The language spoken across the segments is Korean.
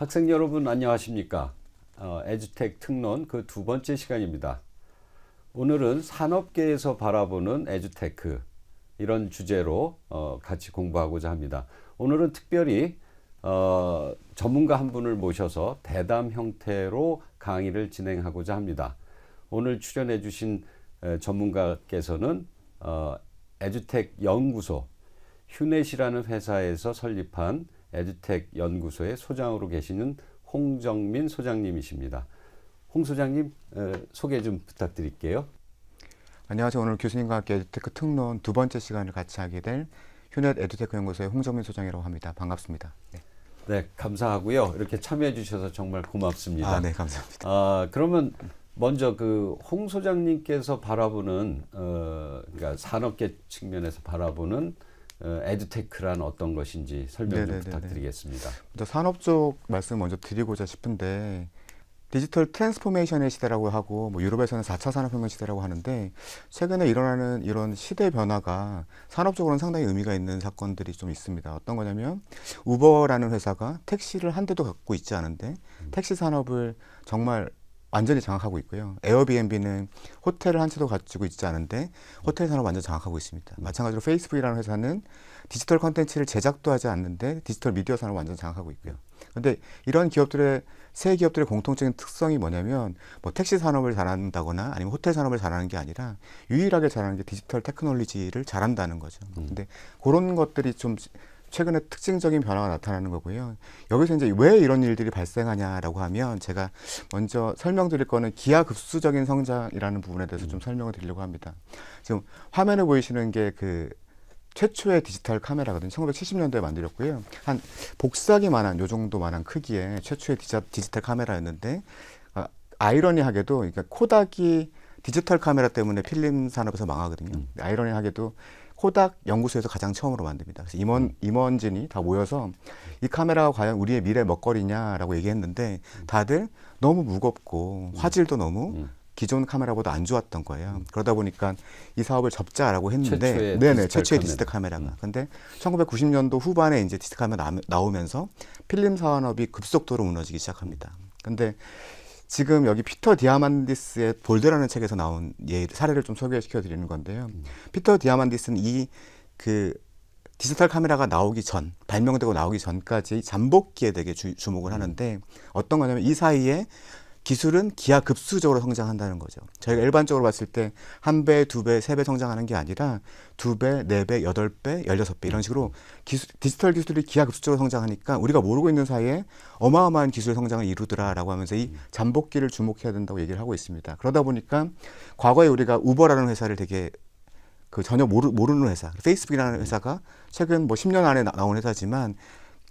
학생 여러분 안녕하십니까? 에듀텍 특론 그 두 번째 시간입니다. 오늘은 산업계에서 바라보는 에듀테크 이런 주제로 같이 공부하고자 합니다. 오늘은 특별히 전문가 한 분을 모셔서 대담 형태로 강의를 진행하고자 합니다. 오늘 출연해 주신 전문가께서는 에듀텍 연구소 휴넷이라는 회사에서 설립한 에듀텍 연구소의 소장으로 계시는 홍정민 소장님이십니다. 홍 소장님 소개 좀 부탁드릴게요. 안녕하세요. 오늘 교수님과 함께 에듀테크 특론 두 번째 시간을 같이 하게 될 휴넷 에듀테크 연구소의 홍정민 소장이라고 합니다. 반갑습니다. 네, 감사하고요. 이렇게 참여해 주셔서 정말 고맙습니다. 네, 감사합니다. 그러면 먼저 그 홍 소장님께서 바라보는 그러니까 산업계 측면에서 바라보는 에듀테크란 어떤 것인지 설명 좀 부탁드리겠습니다. 먼저 산업 쪽 말씀 먼저 드리고자 싶은데 디지털 트랜스포메이션의 시대라고 하고 뭐 유럽에서는 4차 산업혁명 시대라고 하는데 최근에 일어나는 이런 시대 변화가 산업적으로는 상당히 의미가 있는 사건들이 좀 있습니다. 어떤 거냐면 우버라는 회사가 택시를 한 대도 갖고 있지 않은데 택시 산업을 정말 완전히 장악하고 있고요. 에어비앤비는 호텔을 한 채도 가지고 있지 않은데 호텔 산업 완전 장악하고 있습니다. 마찬가지로 페이스북이라는 회사는 디지털 컨텐츠를 제작도 하지 않는데 디지털 미디어 산업을 완전 장악하고 있고요. 그런데 이런 기업들의 새 기업들의 공통적인 특성이 뭐냐면 뭐 택시 산업을 잘한다거나 아니면 호텔 산업을 잘하는 게 아니라 유일하게 잘하는 게 디지털 테크놀로지를 잘한다는 거죠. 근데 그런 것들이 좀 최근에 특징적인 변화가 나타나는 거고요. 여기서 이제 왜 이런 일들이 발생하냐라고 하면 제가 먼저 설명드릴 거는 기하급수적인 성장이라는 부분에 대해서 좀 설명을 드리려고 합니다. 지금 화면에 보이시는 게 그 최초의 디지털 카메라거든요. 1970년도에 만들었고요. 한 복사기만한 요 정도만한 크기의 최초의 디지털 카메라였는데 아이러니하게도 그러니까 코닥이 디지털 카메라 때문에 필름 산업에서 망하거든요. 아이러니하게도 코닥 연구소에서 가장 처음으로 만듭니다. 그래서 임원진이 다 모여서 이 카메라가 과연 우리의 미래 먹거리냐라고 얘기했는데 다들 너무 무겁고 화질도 너무 기존 카메라보다 안 좋았던 거예요. 그러다 보니까 이 사업을 접자라고 했는데, 최초의 디지털 카메라가. 근데 1990년도 후반에 이제 디지털 카메라 나오면서 필름 산업이 급속도로 무너지기 시작합니다. 근데 지금 여기 피터 디아만디스의 볼드라는 책에서 나온 사례를 좀 소개시켜 드리는 건데요. 피터 디아만디스는 이 그 디지털 카메라가 나오기 전, 발명되고 나오기 전까지 잠복기에 되게 주목을 하는데 어떤 거냐면 이 사이에 기술은 기하급수적으로 성장한다는 거죠. 저희가 일반적으로 봤을 때 한 배, 두 배, 세 배 성장하는 게 아니라 두 배, 네 배, 여덟 배, 16배 이런 식으로 디지털 기술이 기하급수적으로 성장하니까 우리가 모르고 있는 사이에 어마어마한 기술 성장을 이루더라라고 하면서 이 잠복기를 주목해야 된다고 얘기를 하고 있습니다. 그러다 보니까 과거에 우리가 우버라는 회사를 되게 전혀 모르는 회사, 페이스북이라는 회사가 최근 뭐 10년 안에 나온 회사지만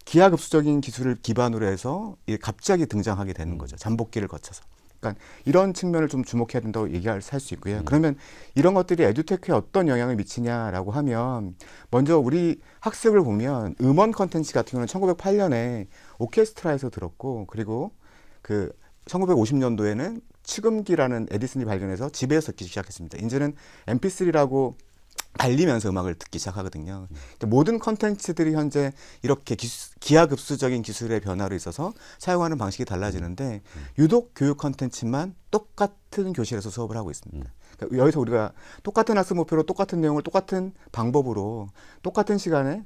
기하급수적인 기술을 기반으로 해서 갑자기 등장하게 되는 거죠. 잠복기를 거쳐서. 그러니까 이런 측면을 좀 주목해야 된다고 얘기할 수 있고요. 그러면 이런 것들이 에듀테크에 어떤 영향을 미치냐라고 하면 먼저 우리 학습을 보면 음원 컨텐츠 같은 경우는 1908년에 오케스트라에서 들었고 그리고 그 1950년도에는 축음기라는 에디슨이 발견해서 집에서 듣기 시작했습니다. 이제는 MP3라고 달리면서 음악을 듣기 시작하거든요. 모든 컨텐츠들이 현재 이렇게 기하급수적인 기술의 변화로 있어서 사용하는 방식이 달라지는데 유독 교육 컨텐츠만 똑같은 교실에서 수업을 하고 있습니다. 그러니까 여기서 우리가 똑같은 학습 목표로 똑같은 내용을 똑같은 방법으로 똑같은 시간에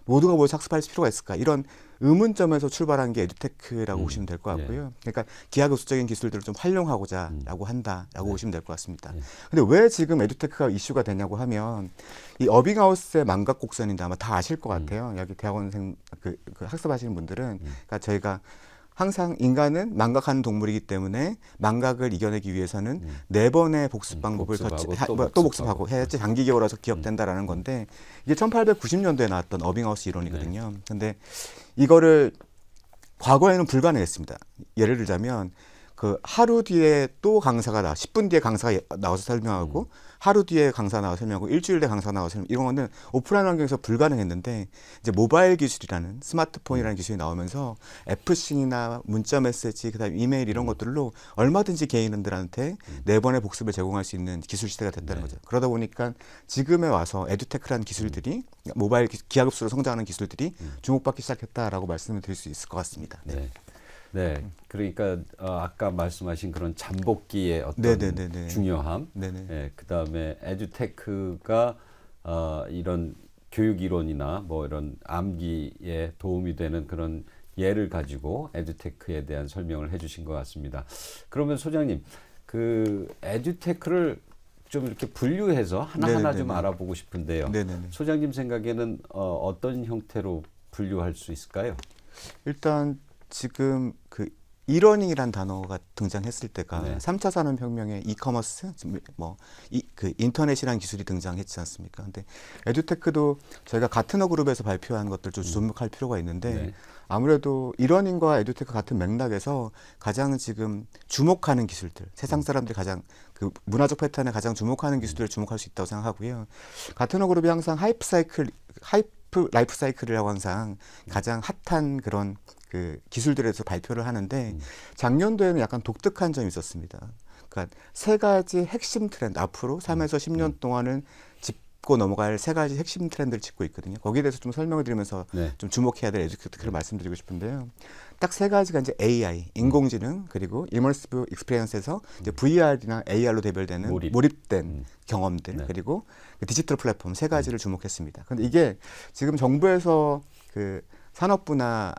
모두가 모여서 학습할 필요가 있을까? 이런 의문점에서 출발한 게 에듀테크라고 보시면 될 것 같고요. 그러니까 기하급수적인 기술들을 좀 활용하고자라고 한다라고 보시면 될 것 같습니다. 근데 왜 지금 에듀테크가 이슈가 되냐고 하면 이 어빙하우스의 망각 곡선인데 아마 다 아실 것 같아요. 여기 대학원생 그 학습하시는 분들은 그러니까 저희가 항상 인간은 망각하는 동물이기 때문에 망각을 이겨내기 위해서는 네 번의 복습 방법을 또 복습하고 해야지 장기적으로서 기억된다라는 건데 이게 1890년도에 나왔던 어빙하우스 이론이거든요. 근데 이거를 과거에는 불가능했습니다. 예를 들자면 그 하루 뒤에 또 강사가 10분 뒤에 강사가 나와서 설명하고 하루 뒤에 강사 나와서 설명하고 일주일 뒤에 강사 나와서 설명, 이런 거는 오프라인 환경에서 불가능했는데 이제 모바일 기술이라는 스마트폰이라는 기술이 나오면서 애플싱이나 문자 메시지 그다음에 이메일 이런 것들로 얼마든지 개인들한테 네 번의 복습을 제공할 수 있는 기술 시대가 됐다는 거죠. 그러다 보니까 지금에 와서 에듀테크라는 기술들이 모바일 기하급수로 성장하는 기술들이 주목받기 시작했다라고 말씀을 드릴 수 있을 것 같습니다. 네. 네, 그러니까 아까 말씀하신 그런 잠복기의 어떤 네네네네. 중요함, 네네. 예, 그 다음에 에듀테크가 이런 교육 이론이나 뭐 이런 암기에 도움이 되는 그런 예를 가지고 에듀테크에 대한 설명을 해주신 것 같습니다. 그러면 소장님, 그 에듀테크를 좀 이렇게 분류해서 하나하나 좀 네네네네. 알아보고 싶은데요. 네네네. 소장님 생각에는 어떤 형태로 분류할 수 있을까요? 일단 지금 그 이러닝이란 단어가 등장했을 때가 네. 3차 산업혁명의 이커머스, 그 인터넷이라는 기술이 등장했지 않습니까? 근데 에듀테크도 저희가 가트너 그룹에서 발표한 것들 좀 주목할 필요가 있는데 네. 아무래도 이러닝과 에듀테크 같은 맥락에서 가장 지금 주목하는 기술들, 세상 사람들이 가장 그 문화적 패턴에 가장 주목하는 기술들을 주목할 수 있다고 생각하고요. 가트너 그룹이 항상 하이프 라이프 사이클이라고 항상 가장 핫한 그런 그 기술들에 대해서 발표를 하는데 작년도에는 약간 독특한 점이 있었습니다. 그러니까 세 가지 핵심 트렌드, 앞으로 3에서 10년 동안은 짚고 넘어갈 세 가지 핵심 트렌드를 짚고 있거든요. 거기에 대해서 좀 설명을 드리면서 네. 좀 주목해야 될 에듀테크를 말씀드리고 싶은데요. 딱 세 가지가 이제 AI, 인공지능, 그리고 이머시브 익스피리언스에서 이제 VR이나 AR로 대별되는 몰입된 경험들, 네. 그리고 그 디지털 플랫폼 세 가지를 주목했습니다. 근데 이게 지금 정부에서 그 산업부나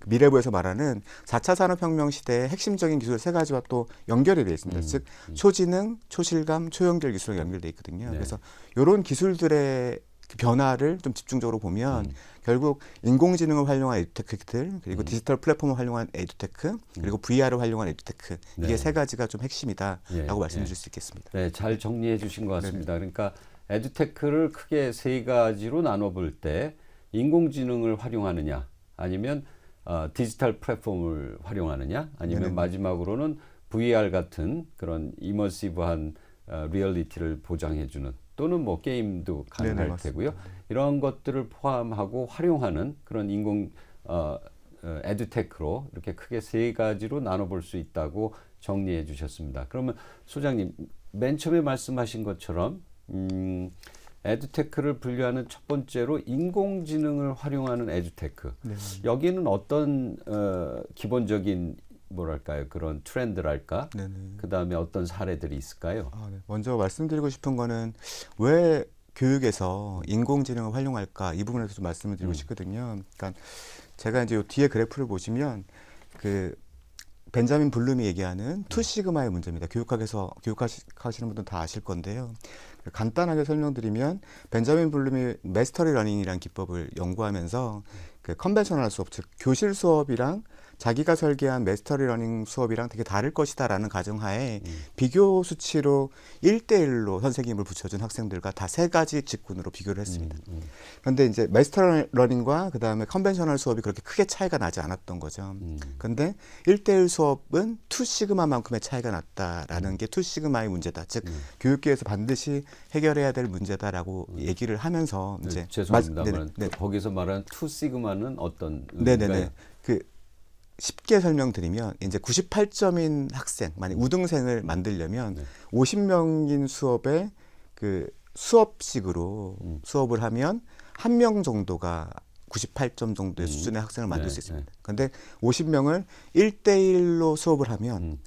미래부에서 말하는 4차 산업혁명 시대의 핵심적인 기술 세 가지와 또 연결이 되어 있습니다. 즉 초지능, 초실감, 초연결 기술과 연결되어 있거든요. 네. 그래서 이런 기술들의 그 변화를 좀 집중적으로 보면 결국 인공지능을 활용한 에듀테크들, 그리고 디지털 플랫폼을 활용한 에듀테크, 그리고 VR을 활용한 에듀테크, 이게 네. 세 가지가 좀 핵심이다라고 예, 말씀드릴 수 있겠습니다. 네, 잘 정리해 주신 것 같습니다. 그러니까 에듀테크를 크게 세 가지로 나눠볼 때 인공지능을 활용하느냐, 아니면 디지털 플랫폼을 활용하느냐, 아니면 네네. 마지막으로는 VR 같은 그런 이머시브한 리얼리티를 보장해주는, 또는 뭐 게임도 가능할 네네, 맞습니다. 테고요. 이러한 것들을 포함하고 활용하는 그런 에듀테크로 이렇게 크게 세 가지로 나눠볼 수 있다고 정리해 주셨습니다. 그러면 소장님, 맨 처음에 말씀하신 것처럼 에듀테크를 분류하는 첫 번째로 인공지능을 활용하는 에듀테크. 네. 여기는 어떤 기본적인 뭐랄까요, 그런 트렌드랄까? 네네. 그 다음에 어떤 사례들이 있을까요? 네. 먼저 말씀드리고 싶은 거는 왜 교육에서 인공지능을 활용할까 이 부분에서 좀 말씀을 드리고 싶거든요. 그러니까 제가 이제 요 뒤에 그래프를 보시면 그 벤자민 블룸이 얘기하는 투 시그마의 문제입니다. 교육하시는 분들은 다 아실 건데요. 간단하게 설명드리면 벤자민 블룸이 매스터리 러닝이라는 기법을 연구하면서 그 컨벤셔널 수업, 즉 교실 수업이랑 자기가 설계한 매스터리 러닝 수업이랑 되게 다를 것이다라는 가정하에 비교 수치로 1대1로 선생님을 붙여준 학생들과 다 세 가지 직군으로 비교를 했습니다. 그런데 이제 매스터리 러닝과 그 다음에 컨벤셔널 수업이 그렇게 크게 차이가 나지 않았던 거죠. 그런데 1대1 수업은 2시그마만큼의 차이가 났다라는 게 2시그마의 문제다. 즉 교육계에서 반드시 해결해야 될 문제다라고 얘기를 하면서 네, 이제 죄송합니다만 네. 거기서 말하는 투 시그마는 어떤 네네네. 의미인가요? 그 쉽게 설명드리면 이제 98점인 학생, 만약 우등생을 만들려면 50명인 수업에 그 수업식으로 수업을 하면 한 명 정도가 98점 정도의 수준의 학생을 만들 수 있습니다. 그런데 50명을 1대1로 수업을 하면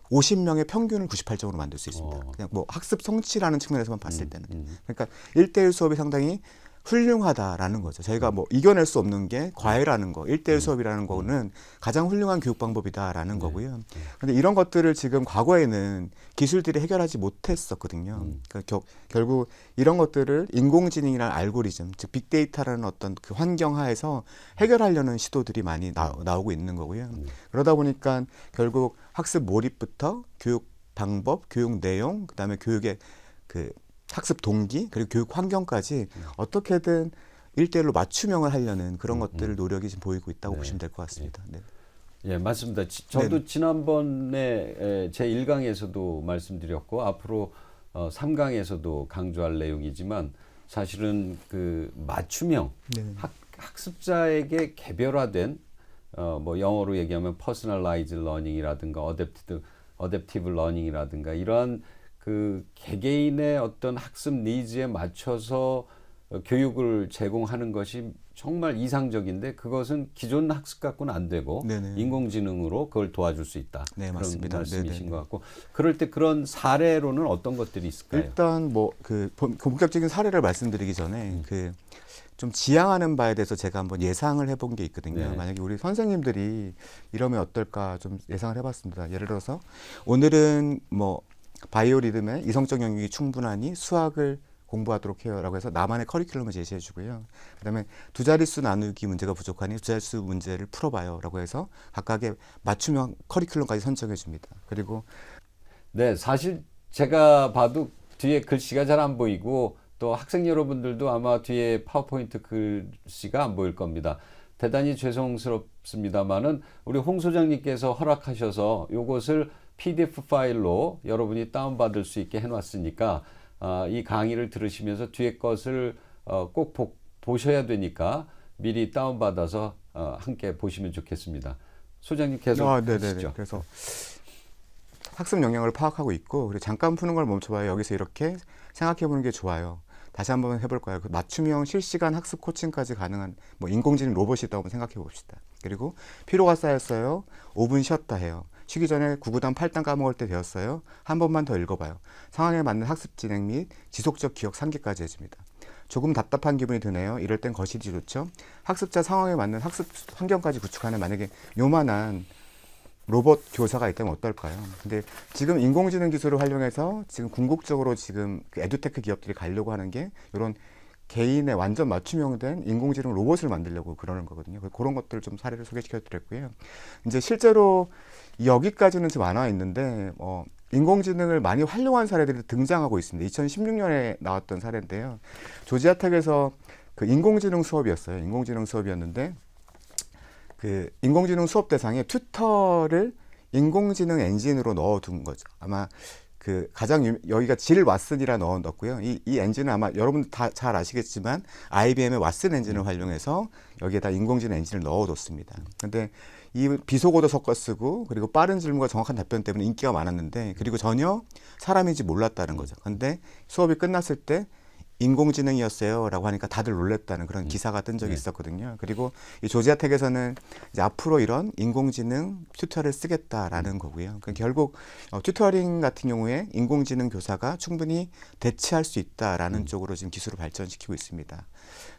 50명의 평균을 98점으로 만들 수 있습니다. 그냥 뭐 학습 성취라는 측면에서만 봤을 때는. 그러니까 1대1 수업이 상당히 훌륭하다라는 거죠. 저희가 뭐 이겨낼 수 없는 게 과외라는 거, 1대1 수업이라는 거는 가장 훌륭한 교육 방법이다라는 거고요. 그런데 이런 것들을 지금 과거에는 기술들이 해결하지 못했었거든요. 그러니까 결국 이런 것들을 인공지능이라는 알고리즘, 즉 빅데이터라는 어떤 그 환경 하에서 해결하려는 시도들이 많이 나오고 있는 거고요. 그러다 보니까 결국 학습 몰입부터 교육 방법, 교육 내용, 그다음에 교육의 그 학습 동기, 그리고 교육 환경까지 어떻게든 1대1로 맞춤형을 하려는 그런 것들을 노력이 지금 보이고 있다고 보시면 될 것 같습니다. 네. 예, 맞습니다. 저도 지난번에 제 1강에서도 말씀드렸고 앞으로 3강에서도 강조할 내용이지만 사실은 그 맞춤형 학습자에게 개별화된 뭐 영어로 얘기하면 personalized learning이라든가 adaptive learning이라든가 이러한 그 개개인의 어떤 학습 니즈에 맞춰서 교육을 제공하는 것이 정말 이상적인데 그것은 기존 학습 갖고는 안 되고 네네. 인공지능으로 그걸 도와줄 수 있다. 네, 그런 맞습니다. 말씀이신 네네네. 것 같고 그럴 때 그런 사례로는 어떤 것들이 있을까요? 일단 뭐 그 본격적인 사례를 말씀드리기 전에 그 좀 지향하는 바에 대해서 제가 한번 예상을 해본 게 있거든요. 네. 만약에 우리 선생님들이 이러면 어떨까 좀 예상을 해봤습니다. 예를 들어서 오늘은 뭐 바이오 리듬의 이성적 영역이 충분하니 수학을 공부하도록 해요라고 해서 나만의 커리큘럼을 제시해 주고요. 그다음에 두 자릿수 나누기 문제가 부족하니 두 자릿수 문제를 풀어봐요라고 해서 각각의 맞춤형 커리큘럼까지 선정해 줍니다. 그리고 네, 사실 제가 봐도 뒤에 글씨가 잘 안 보이고 또 학생 여러분들도 아마 뒤에 파워포인트 글씨가 안 보일 겁니다. 대단히 죄송스럽습니다만은 우리 홍 소장님께서 허락하셔서 이것을 PDF 파일로 여러분이 다운받을 수 있게 해놨으니까 이 강의를 들으시면서 뒤에 것을 꼭 보셔야 되니까 미리 다운받아서 함께 보시면 좋겠습니다. 소장님 계속 네네네. 하시죠. 그래서 학습 역량을 파악하고 있고 그리고 잠깐 푸는 걸 멈춰봐요. 여기서 이렇게 생각해 보는 게 좋아요. 다시 한번 해볼까요? 그 맞춤형 실시간 학습 코칭까지 가능한 뭐 인공지능 로봇이 있다고 한번 생각해 봅시다. 그리고 피로가 쌓였어요. 5분 쉬었다 해요. 쉬기 전에 9구단 8단 까먹을 때 되었어요. 한 번만 더 읽어봐요. 상황에 맞는 학습 진행 및 지속적 기억 상기까지 해줍니다. 조금 답답한 기분이 드네요. 이럴 땐 거실이 좋죠. 학습자 상황에 맞는 학습 환경까지 구축하는 만약에 요만한 로봇 교사가 있다면 어떨까요? 근데 지금 인공지능 기술을 활용해서 지금 궁극적으로 지금 그 에듀테크 기업들이 가려고 하는 게 이런 개인의 완전 맞춤형된 인공지능 로봇을 만들려고 그러는 거거든요. 그런 것들 좀 사례를 소개시켜 드렸고요. 이제 실제로 여기까지는 좀 안 와 있는데 인공지능을 많이 활용한 사례들이 등장하고 있습니다. 2016년에 나왔던 사례인데요. 조지아텍에서 그 인공지능 수업이었어요. 인공지능 수업이었는데 그 인공지능 수업 대상에 튜터를 인공지능 엔진으로 넣어둔 거죠. 아마 그 가장 여기가 질 왓슨이라 넣었고요. 이 엔진은 아마 여러분 다 잘 아시겠지만 IBM의 왓슨 엔진을 활용해서 여기에다 인공지능 엔진을 넣어뒀습니다. 근데 이 비속어도 섞어 쓰고 그리고 빠른 질문과 정확한 답변 때문에 인기가 많았는데 그리고 전혀 사람인지 몰랐다는 거죠. 근데 수업이 끝났을 때 인공지능이었어요 라고 하니까 다들 놀랬다는 그런 기사가 뜬 적이 있었거든요. 그리고 이 조지아텍에서는 이제 앞으로 이런 인공지능 튜터를 쓰겠다라는 거고요. 그러니까 결국 튜터링 같은 경우에 인공지능 교사가 충분히 대체할 수 있다라는 쪽으로 지금 기술을 발전시키고 있습니다.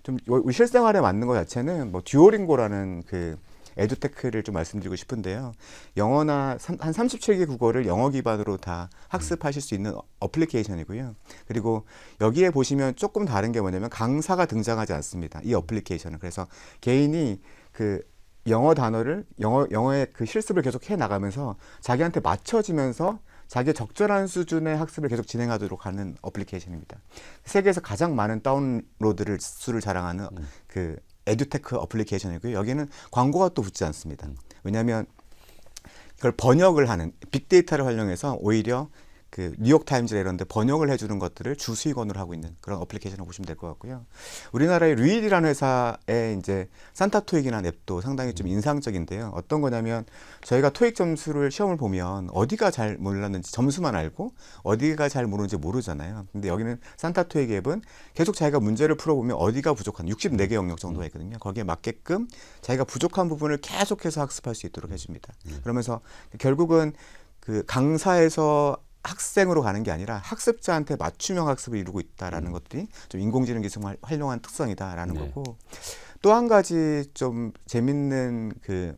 좀 우리 실생활에 맞는 것 자체는 뭐 듀오링고라는 그 에듀테크를 좀 말씀드리고 싶은데요. 영어나 한 37개 국어를 영어 기반으로 다 학습하실 수 있는 어플리케이션이고요. 그리고 여기에 보시면 조금 다른 게 뭐냐면 강사가 등장하지 않습니다. 이 어플리케이션은. 그래서 개인이 그 영어 단어를 영어의 그 실습을 계속 해 나가면서 자기한테 맞춰지면서 자기의 적절한 수준의 학습을 계속 진행하도록 하는 어플리케이션입니다. 세계에서 가장 많은 다운로드를 수를 자랑하는 그 에듀테크 어플리케이션이고요. 여기는 광고가 또 붙지 않습니다. 왜냐하면 이걸 번역을 하는 빅데이터를 활용해서 오히려 그 뉴욕타임즈나 이런 데 번역을 해주는 것들을 주 수익원으로 하고 있는 그런 어플리케이션을 보시면 될 것 같고요. 우리나라의 류일이라는 회사의 이제 산타토익이라는 앱도 상당히 좀 인상적인데요. 어떤 거냐면 저희가 토익 점수를 시험을 보면 어디가 잘 몰랐는지 점수만 알고 어디가 잘 모르는지 모르잖아요. 근데 여기는 산타토익 앱은 계속 자기가 문제를 풀어보면 어디가 부족한 64개 영역 정도가 있거든요. 거기에 맞게끔 자기가 부족한 부분을 계속해서 학습할 수 있도록 해줍니다. 그러면서 결국은 그 강사에서 학생으로 가는 게 아니라 학습자한테 맞춤형 학습을 이루고 있다라는 것들이 좀 인공지능 기술을 활용한 특성이다라는 거고 또 한 가지 좀 재밌는 그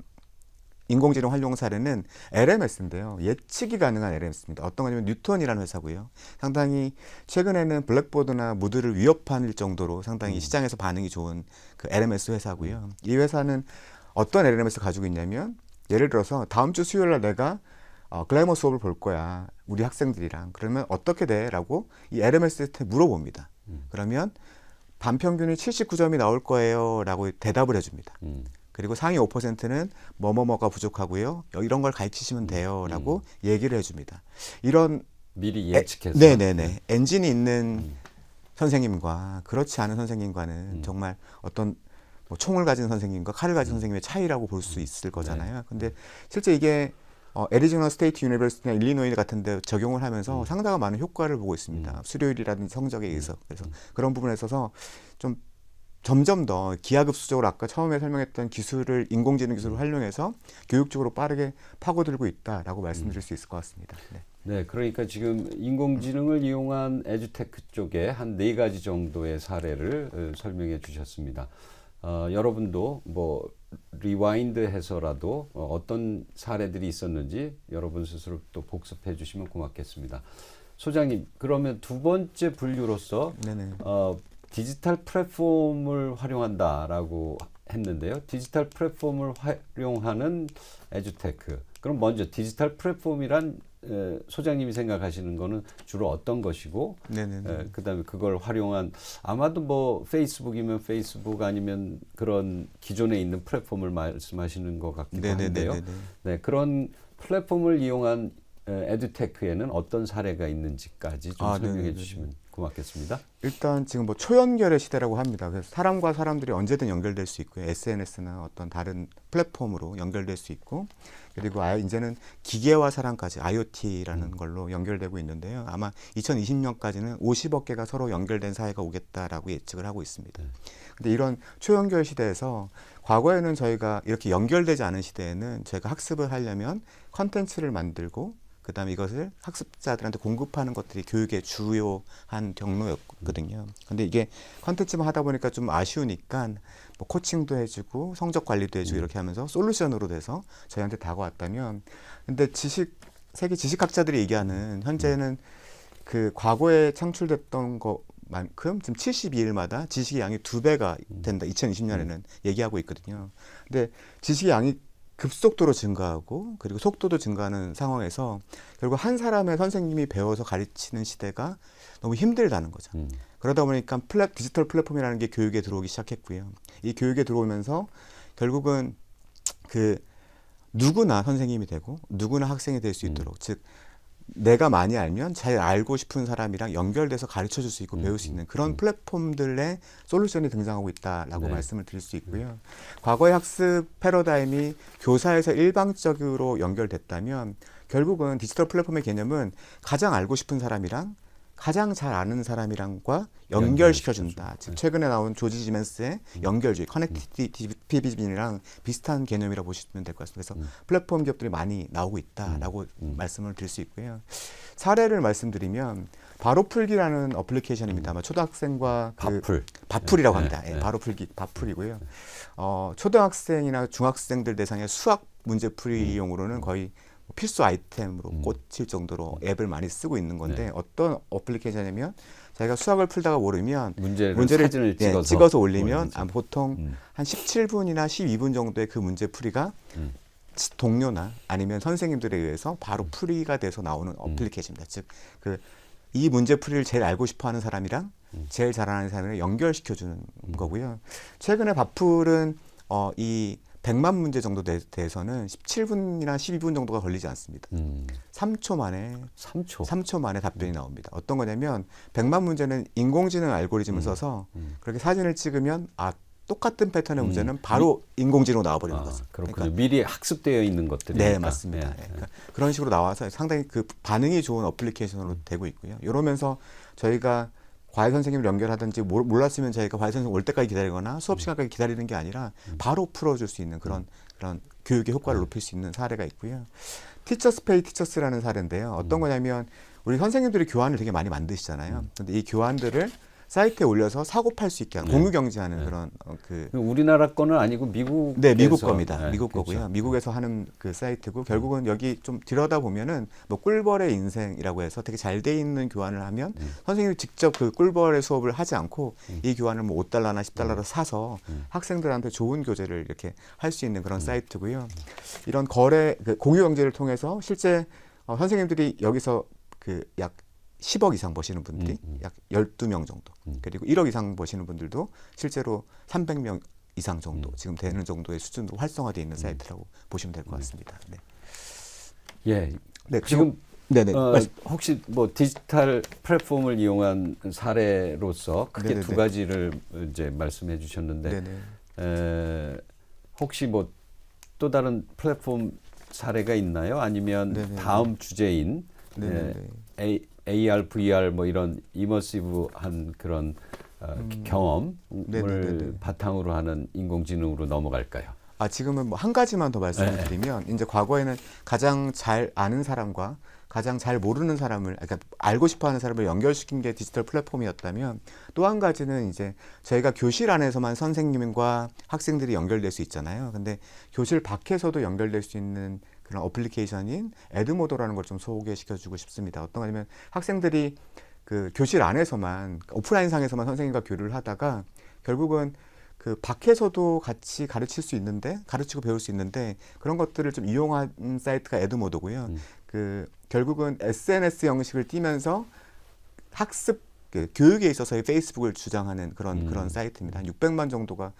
인공지능 활용 사례는 LMS인데요. 예측이 가능한 LMS입니다. 어떤 거냐면 뉴턴이라는 회사고요. 상당히 최근에는 블랙보드나 무드를 위협할 정도로 상당히 시장에서 반응이 좋은 그 LMS 회사고요. 이 회사는 어떤 LMS를 가지고 있냐면 예를 들어서 다음 주 수요일 날 내가 글래머 수업을 볼 거야. 우리 학생들이랑. 그러면 어떻게 돼? 라고 이 LMS한테 물어봅니다. 그러면 반평균이 79점이 나올 거예요. 라고 대답을 해줍니다. 그리고 상위 5%는 뭐뭐뭐가 부족하고요. 이런 걸 가르치시면 돼요. 라고 얘기를 해줍니다. 이런 미리 예측해서. 네네네. 엔진이 있는 선생님과 그렇지 않은 선생님과는 정말 어떤 뭐 총을 가진 선생님과 칼을 가진 선생님의 차이라고 볼 수 있을 거잖아요. 근데 실제 이게 애리조나 스테이트 유니버시티나 일리노이 같은 데 적용을 하면서 상당히 많은 효과를 보고 있습니다. 수료율이라든지 성적에 의해서. 그래서 그런 부분에 있어서 좀 점점 더 기하급수적으로 아까 처음에 설명했던 기술을 인공지능 기술을 활용해서 교육적으로 빠르게 파고들고 있다라고 말씀드릴 수 있을 것 같습니다. 네. 네, 그러니까 지금 인공지능을 이용한 에듀테크 쪽에 한 4가지 정도의 사례를 설명해 주셨습니다. 여러분도 뭐 리와인드 해서라도 어떤 사례들이 있었는지 여러분 스스로 또 복습해 주시면 고맙겠습니다. 소장님, 그러면 두 번째 분류로서 네네. 디지털 플랫폼을 활용한다라고 했는데요. 디지털 플랫폼을 활용하는 에듀테크. 그럼 먼저 디지털 플랫폼이란 소장님이 생각하시는 거는 주로 어떤 것이고, 네네네. 그다음에 그걸 활용한 아마도 뭐 페이스북이면 페이스북 아니면 그런 기존에 있는 플랫폼을 말씀하시는 것 같기도 한데요. 네네네네. 네, 그런 플랫폼을 이용한 에듀테크에는 어떤 사례가 있는지까지 좀 설명해 네네네네. 주시면 고맙겠습니다. 일단 지금 뭐 초연결의 시대라고 합니다. 그래서 사람과 사람들이 언제든 연결될 수 있고요. SNS나 어떤 다른 플랫폼으로 연결될 수 있고, 그리고 이제는 기계와 사람까지 IoT라는 걸로 연결되고 있는데요. 아마 2020년까지는 50억 개가 서로 연결된 사회가 오겠다라고 예측을 하고 있습니다. 근데 이런 초연결 시대에서 과거에는 저희가 이렇게 연결되지 않은 시대에는 저희가 학습을 하려면 컨텐츠를 만들고 그다음에 이것을 학습자들한테 공급하는 것들이 교육의 주요한 경로였거든요. 근데 이게 컨텐츠만 하다 보니까 좀 아쉬우니까 뭐 코칭도 해주고 성적 관리도 해주고 이렇게 하면서 솔루션으로 돼서 저희한테 다가왔다면, 근데 세계 지식학자들이 얘기하는 현재는 그 과거에 창출됐던 것만큼 지금 72일마다 지식의 양이 2배가 된다. 2020년에는 얘기하고 있거든요. 근데 지식의 양이 급속도로 증가하고 그리고 속도도 증가하는 상황에서 결국 한 사람의 선생님이 배워서 가르치는 시대가 너무 힘들다는 거죠. 그러다 보니까 디지털 플랫폼이라는 게 교육에 들어오기 시작했고요. 이 교육에 들어오면서 결국은 그 누구나 선생님이 되고 누구나 학생이 될 수 있도록, 즉 내가 많이 알면 잘 알고 싶은 사람이랑 연결돼서 가르쳐 줄 수 있고 배울 수 있는 그런 플랫폼들의 솔루션이 등장하고 있다라고 네. 말씀을 드릴 수 있고요. 과거의 학습 패러다임이 교사에서 일방적으로 연결됐다면 결국은 디지털 플랫폼의 개념은 가장 알고 싶은 사람이랑 가장 잘 아는 사람이랑과 연결시켜준다. 즉 최근에 나온 조지 지멘스의 연결주의, 커넥티비티랑 비슷한 개념이라고 보시면 될 것 같습니다. 그래서 플랫폼 기업들이 많이 나오고 있다라고 말씀을 드릴 수 있고요. 사례를 말씀드리면 바로풀기라는 어플리케이션입니다. 아마 초등학생과 바풀이라고 합니다. 네, 예, 네. 바로풀기, 바풀이고요. 초등학생이나 중학생들 대상의 수학 문제풀이용으로는 거의 필수 아이템으로 꽂힐 정도로 앱을 많이 쓰고 있는 건데, 네. 어떤 어플리케이션이냐면 자기가 수학을 풀다가 모르면 문제를 사진을 찍어서 올리면 보통 한 17분이나 12분 정도의 그 문제풀이가 동료나 아니면 선생님들에 의해서 바로 풀이가 돼서 나오는 어플리케이션입니다. 즉 이 문제풀이를 제일 알고 싶어하는 사람이랑 제일 잘하는 사람을 연결시켜주는 거고요. 최근에 바풀은 이 100만 문제 정도 대해서는 17분이나 12분 정도가 걸리지 않습니다. 3초 만에 답변이 나옵니다. 어떤 거냐면 100만 문제는 인공지능 알고리즘을 써서 그렇게 사진을 찍으면 똑같은 패턴의 문제는 바로 인공지능으로 나와버리는 거죠. 그렇군요. 그러니까, 미리 학습되어 있는 것들이. 네, 맞습니다. 네. 그러니까 그런 식으로 나와서 상당히 그 반응이 좋은 어플리케이션으로 되고 있고요. 이러면서 저희가 과외 선생님을 연결하든지 몰랐으면 저희가 과외 선생님 올 때까지 기다리거나 수업 시간까지 기다리는 게 아니라 바로 풀어줄 수 있는 그런 교육의 효과를 높일 수 있는 사례가 있고요. 티처스 페이 티처스라는 사례인데요. 어떤 거냐면 우리 선생님들이 교환을 되게 많이 만드시잖아요. 근데 이 교환들을 사이트에 올려서 사고 팔 수 있게 하는 공유 경제하는 그런 우리나라 거는 아니고 미국. 네, 미국 겁니다. 네, 미국 그렇죠. 거고요. 미국에서 하는 그 사이트고 결국은 여기 좀 들여다 보면은 뭐 꿀벌의 인생이라고 해서 되게 잘 돼 있는 교환을 하면 선생님이 직접 그 꿀벌의 수업을 하지 않고 이 교환을 뭐 5달러나 10달러로 사서 학생들한테 좋은 교재를 이렇게 할 수 있는 그런 사이트고요. 이런 공유 경제를 통해서 실제 선생님들이 여기서 약 10억 이상 버시는 분들이 약 12명 정도, 그리고 1억 이상 버시는 분들도 실제로 300명 이상 정도 지금 되는 정도의 수준으로 활성화되어 있는 사이트라고 보시면 될 것 같습니다. 네. 예. 네, 지금 네네. 혹시 뭐 디지털 플랫폼을 이용한 사례로서 크게 네네네. 두 가지를 이제 말씀해 주셨는데, 네네. 혹시 뭐 또 다른 플랫폼 사례가 있나요? 아니면 네네네. 다음 주제인 네네네. AR, VR 뭐 이런 이머시브한 그런 경험을 네네네네. 바탕으로 하는 인공지능으로 넘어갈까요? 지금은 뭐 한 가지만 더 말씀을 드리면, 이제 과거에는 가장 잘 아는 사람과 가장 잘 모르는 사람을, 그러니까 알고 싶어 하는 사람을 연결시킨 게 디지털 플랫폼이었다면, 또 한 가지는 이제 저희가 교실 안에서만 선생님과 학생들이 연결될 수 있잖아요. 근데 교실 밖에서도 연결될 수 있는 그런 어플리케이션인 에드모더라는 걸 좀 소개시켜주고 싶습니다. 어떤 거냐면, 학생들이 그 교실 안에서만, 오프라인상에서만 선생님과 교류를 하다가 결국은 그 밖에서도 같이 가르칠 수 있는데, 가르치고 배울 수 있는데, 그런 것들을 좀 이용한 사이트가 에드모더고요. 그 결국은 SNS 형식을 띠면서 학습, 그 교육에 있어서의 페이스북을 주장하는 그런 사이트입니다. 한 600만 정도가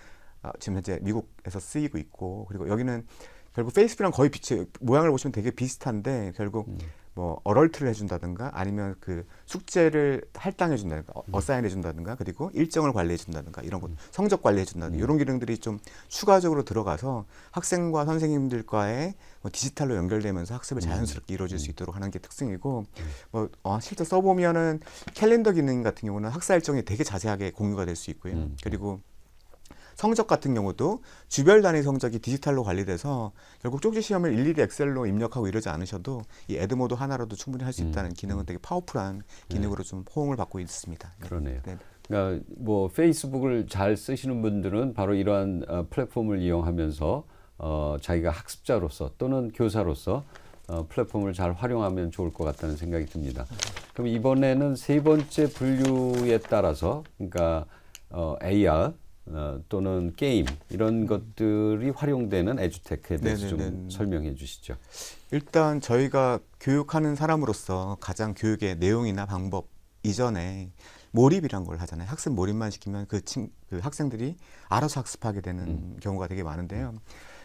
지금 현재 미국에서 쓰이고 있고, 그리고 여기는 결국 페이스북이랑 거의 모양을 보시면 되게 비슷한데, 결국 뭐 어럴트를 해준다든가, 아니면 그 숙제를 할당해준다든가, 어사인해준다든가, 그리고 일정을 관리해준다든가, 이런 것, 성적 관리해준다든가, 이런 기능들이 좀 추가적으로 들어가서 학생과 선생님들과의 뭐 디지털로 연결되면서 학습을 자연스럽게 이루어질 수 있도록 하는 게 특징이고, 뭐 실제 써보면은 캘린더 기능 같은 경우는 학사 일정이 되게 자세하게 공유가 될 수 있고요. 그리고 성적 같은 경우도 주별 단위 성적이 디지털로 관리돼서 결국 쪽지 시험을 일일이 엑셀로 입력하고 이러지 않으셔도 이 에드모드 하나로도 충분히 할 수 있다는 기능은 되게 파워풀한 기능으로 좀 호응을 받고 있습니다. 그러네요. 네. 그러니까 뭐 페이스북을 잘 쓰시는 분들은 바로 이러한 플랫폼을 이용하면서 자기가 학습자로서 또는 교사로서 플랫폼을 잘 활용하면 좋을 것 같다는 생각이 듭니다. 그럼 이번에는 세 번째 분류에 따라서, 그러니까 AR 또는 게임 이런 것들이 활용되는 에듀테크에 대해서 좀 설명해 주시죠. 일단 저희가 교육하는 사람으로서 가장 교육의 내용이나 방법 이전에 몰입이란 걸 하잖아요. 학습 몰입만 시키면 그 학생들이 알아서 학습하게 되는 경우가 되게 많은데요.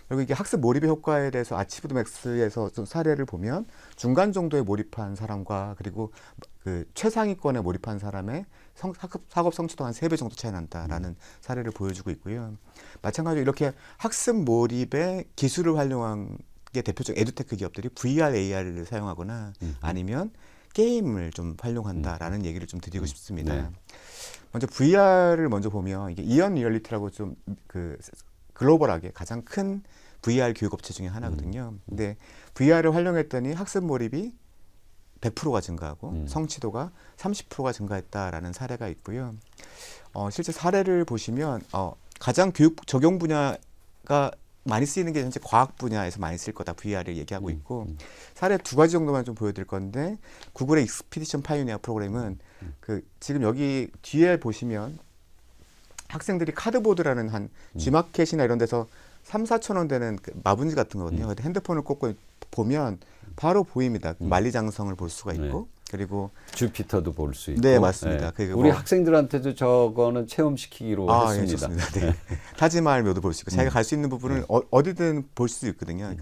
그리고 이게 학습 몰입의 효과에 대해서 아치브드 맥스에서 좀 사례를 보면 중간 정도에 몰입한 사람과 그리고 그 최상위권에 몰입한 사람의 학업 성취도 한 3배 정도 차이 난다라는 사례를 보여주고 있고요. 마찬가지로 이렇게 학습 몰입의 기술을 활용한 게 대표적 에듀테크 기업들이 VR, AR을 사용하거나 아니면 게임을 좀 활용한다라는 얘기를 좀 드리고 싶습니다. 네. 먼저 VR을 먼저 보면 이게 이언 리얼리티라고 좀 그 글로벌하게 가장 큰 VR 교육업체 중에 하나거든요. 근데 VR을 활용했더니 학습 몰입이 100%가 증가하고 성취도가 30%가 증가했다라는 사례가 있고요. 실제 사례를 보시면 가장 교육 적용 분야가 많이 쓰이는 게 현재 과학 분야에서 많이 쓸 거다 VR을 얘기하고 있고 사례 2가지 정도만 좀 보여드릴 건데 구글의 익스피디션 파이오니어 프로그램은 그 지금 여기 뒤에 보시면 학생들이 카드보드라는 한 G마켓이나 이런 데서 3-4천 원 되는 그 마분지 같은 거거든요. 근데 핸드폰을 꽂고 보면 바로 보입니다. 만리장성을 볼 수가 있고 그리고 주피터도 볼 수 있고. 네, 맞습니다. 그리고 우리 학생들한테도 저거는 체험시키기로 예, 했습니다. 좋습니다. 네. 타지마할 묘도 볼 수 있고 자기가 갈 수 있는 부분을 어디든 볼 수 있거든요.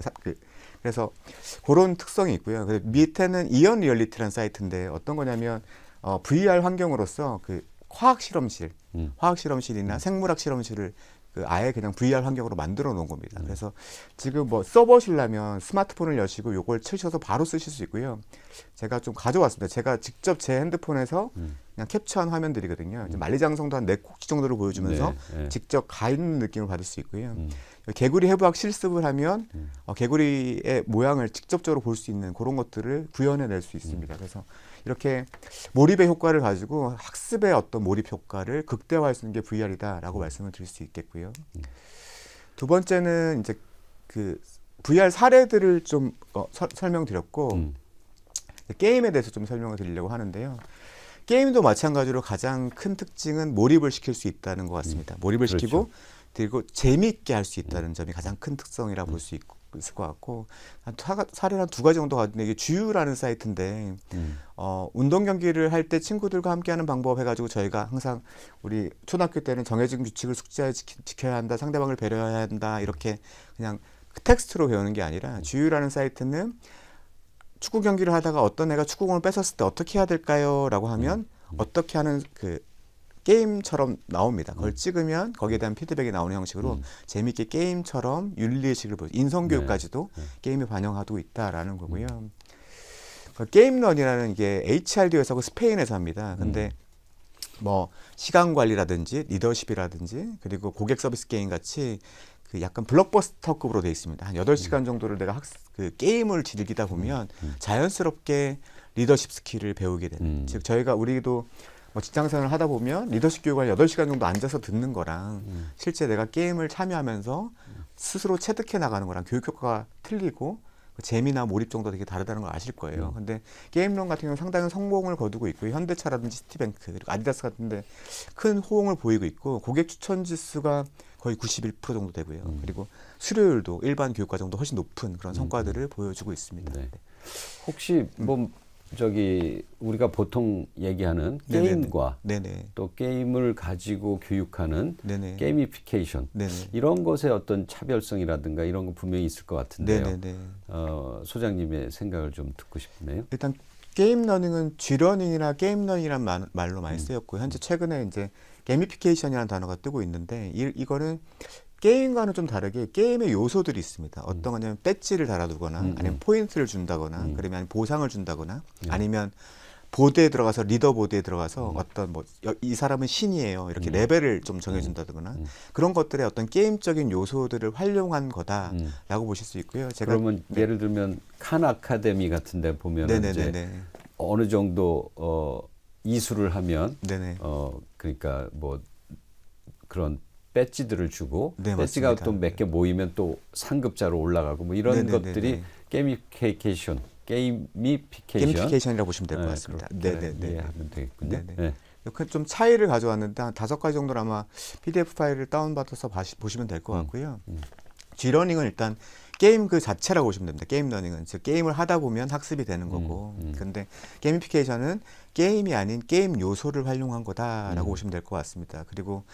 그래서 그런 특성이 있고요. 밑에는 이언 리얼리티라는 사이트인데 어떤 거냐면 VR 환경으로서 그 화학 실험실이나 생물학 실험실을 그 아예 그냥 VR 환경으로 만들어 놓은 겁니다. 그래서 지금 뭐 써보시려면 스마트폰을 여시고 요걸 치셔서 바로 쓰실 수 있고요. 제가 좀 가져왔습니다. 제가 직접 제 핸드폰에서 그냥 캡처한 화면들이거든요. 이제 만리장성도 한 4꼭지 정도를 보여주면서 직접 가 있는 느낌을 받을 수 있고요. 개구리 해부학 실습을 하면 개구리의 모양을 직접적으로 볼 수 있는 그런 것들을 구현해낼 수 있습니다. 그래서 이렇게 몰입의 효과를 가지고 학습의 어떤 몰입 효과를 극대화할 수 있는 게 VR이다라고 말씀을 드릴 수 있겠고요. 두 번째는 이제 그 VR 사례들을 좀 설명드렸고 게임에 대해서 좀 설명을 드리려고 하는데요. 게임도 마찬가지로 가장 큰 특징은 몰입을 시킬 수 있다는 것 같습니다. 몰입을 시키고 그렇죠. 그리고 재미있게 할 수 있다는 점이 가장 큰 특성이라 볼 수 있을 것 같고 사례를 한 2가지 정도 가는데 이게 주유라는 사이트인데 운동 경기를 할 때 친구들과 함께하는 방법 해가지고 저희가 항상 우리 초등학교 때는 정해진 규칙을 숙지하여 지켜야 한다, 상대방을 배려해야 한다 이렇게 그냥 텍스트로 배우는 게 아니라 주유라는 사이트는 축구 경기를 하다가 어떤 애가 축구공을 뺏었을 때 어떻게 해야 될까요? 라고 하면 어떻게 하는 그 게임처럼 나옵니다. 그걸 찍으면 거기에 대한 피드백이 나오는 형식으로 재밌게 게임처럼 윤리의식을 보여. 인성교육까지도 네. 게임에 반영하고 있다라는 거고요. 그 게임런이라는 게 HRD 회사고 스페인 회사입니다. 근데 뭐 시간 관리라든지 리더십이라든지 그리고 고객 서비스 게임 같이 그 약간 블록버스터급으로 되어 있습니다. 한 8시간 정도를 내가 그 게임을 즐기다 보면 자연스럽게 리더십 스킬을 배우게 되는. 즉 저희가 우리도 뭐 직장생활을 하다 보면 리더십 교육을 8시간 정도 앉아서 듣는 거랑 실제 내가 게임을 참여하면서 스스로 체득해 나가는 거랑 교육 효과가 틀리고 그 재미나 몰입 정도 되게 다르다는 걸 아실 거예요. 근데 게임론 같은 경우는 상당히 성공을 거두고 있고 현대차라든지 시티뱅크 그리고 아디다스 같은데 큰 호응을 보이고 있고 고객 추천 지수가 거의 91% 정도 되고요. 그리고 수료율도 일반 교육과정도 훨씬 높은 그런 성과들을 보여주고 있습니다. 네. 혹시 뭐 저기 우리가 보통 얘기하는 게임과 네네. 또 게임을 가지고 교육하는 네네. 게이미피케이션 네네. 이런 것의 어떤 차별성이라든가 이런 거 분명히 있을 것 같은데요. 네네네. 소장님의 생각을 좀 듣고 싶네요. 일단 게임 러닝은 G러닝이나 게임 러닝이라는 말로 많이 쓰였고 현재 최근에 이제 게미피케이션이라는 단어가 뜨고 있는데 이거는 게임과는 좀 다르게 게임의 요소들이 있습니다. 어떤 거냐면 배지를 달아두거나 아니면 포인트를 준다거나 그러면 보상을 준다거나 아니면 보드에 들어가서 리더보드에 들어가서 어떤 뭐 이 사람은 신이에요 이렇게 레벨을 좀 정해준다거나 그런 것들의 어떤 게임적인 요소들을 활용한 거다라고 보실 수 있고요. 제가 그러면 예를 들면 칸 아카데미 같은데 보면 이제 네네네. 어느 정도 이수를 하면 네네. 그러니까 뭐 그런 배지들을 주고 네, 배지가 맞습니다. 또 몇 개 모이면 또 상급자로 올라가고 뭐 이런 네네네네. 것들이 게이미피케이션 게미피케이션이라고 보시면 될 것 네, 같습니다. 그렇게 네네네. 이해하면 되겠군요. 네네. 네. 이렇게 좀 차이를 가져왔는데 한 5가지 정도를 아마 PDF 파일을 다운받아서 보시면 될 것 같고요. G러닝은 일단 게임 그 자체라고 보시면 됩니다. 게임 러닝은 즉 게임을 하다 보면 학습이 되는 거고 근데 게미피케이션은 게임이 아닌 게임 요소를 활용한 거다라고 보시면 될 것 같습니다. 그리고